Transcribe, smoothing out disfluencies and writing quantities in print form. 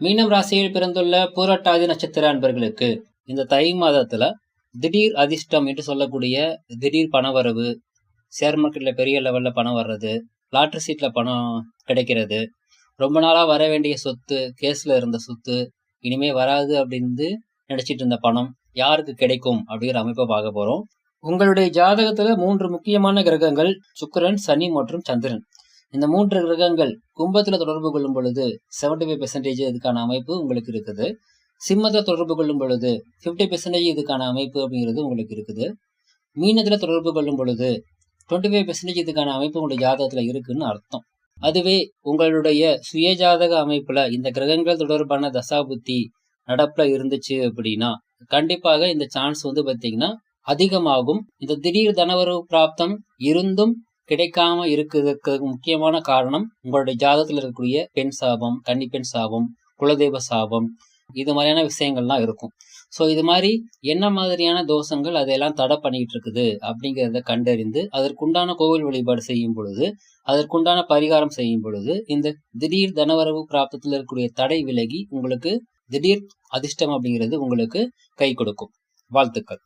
மீனம் ராசியில் பிறந்துள்ள பூரட்டாதி நட்சத்திர அன்பர்களுக்கு இந்த தை மாதத்துல திடீர் அதிர்ஷ்டம் என்று சொல்லக்கூடிய திடீர் பணவரவு, ஷேர் மார்க்கெட்ல பெரிய லெவல்ல பணம் வர்றது, லாட்டரி சீட்ல பணம் கிடைக்கிறது, ரொம்ப நாளா வர வேண்டிய சொத்து, கேஸ்ல இருந்த சொத்து இனிமே வராது அப்படின்னு நினைச்சிட்டு இருந்த பணம் யாருக்கு கிடைக்கும் அப்படிங்கிற அமைப்பை பார்க்க போறோம். உங்களுடைய ஜாதகத்துல 3 முக்கியமான கிரகங்கள் சுக்கிரன், சனி மற்றும் சந்திரன். இந்த 3 கிரகங்கள் கும்பத்துல தொடர்பு கொள்ளும் பொழுது 75% இதுக்கான அமைப்பு உங்களுக்கு இருக்குது. சிம்மத்தை தொடர்பு கொள்ளும் பொழுது 50% இதுக்கான அமைப்பு அப்படிங்கிறது உங்களுக்கு இருக்குது. மீனத்துல தொடர்பு கொள்ளும் பொழுது 25% இதுக்கான அமைப்பு உங்களுடைய ஜாதகத்துல இருக்குன்னு அர்த்தம். அதுவே உங்களுடைய சுய ஜாதக அமைப்புல இந்த கிரகங்கள் தொடர்பான தசாபுத்தி நடப்புல இருந்துச்சு அப்படின்னா கண்டிப்பாக இந்த சான்ஸ் பாத்தீங்கன்னா அதிகமாகும். இந்த திடீர் தனவரவு பிராப்தம் இருந்தும் கிடைக்காம இருக்கிறதுக்கு முக்கியமான காரணம் உங்களுடைய ஜாதகத்துல இருக்கக்கூடிய பெண் சாபம், கன்னி பெண் சாபம், குலதெய்வ சாபம், இது மாதிரியான விஷயங்கள்லாம் இருக்கும். ஸோ இது மாதிரி என்ன மாதிரியான தோஷங்கள் அதையெல்லாம் தடை பண்ணிட்டு இருக்குது அப்படிங்கிறத கண்டறிந்து அதற்குண்டான கோவில் வழிபாடு செய்யும் பொழுது, அதற்குண்டான பரிகாரம் செய்யும் பொழுது இந்த திடீர் தனவரவு பிராப்தத்தில் இருக்கக்கூடிய தடை விலகி உங்களுக்கு திடீர் அதிர்ஷ்டம் அப்படிங்கிறது உங்களுக்கு கை கொடுக்கும். வாழ்த்துக்கள்.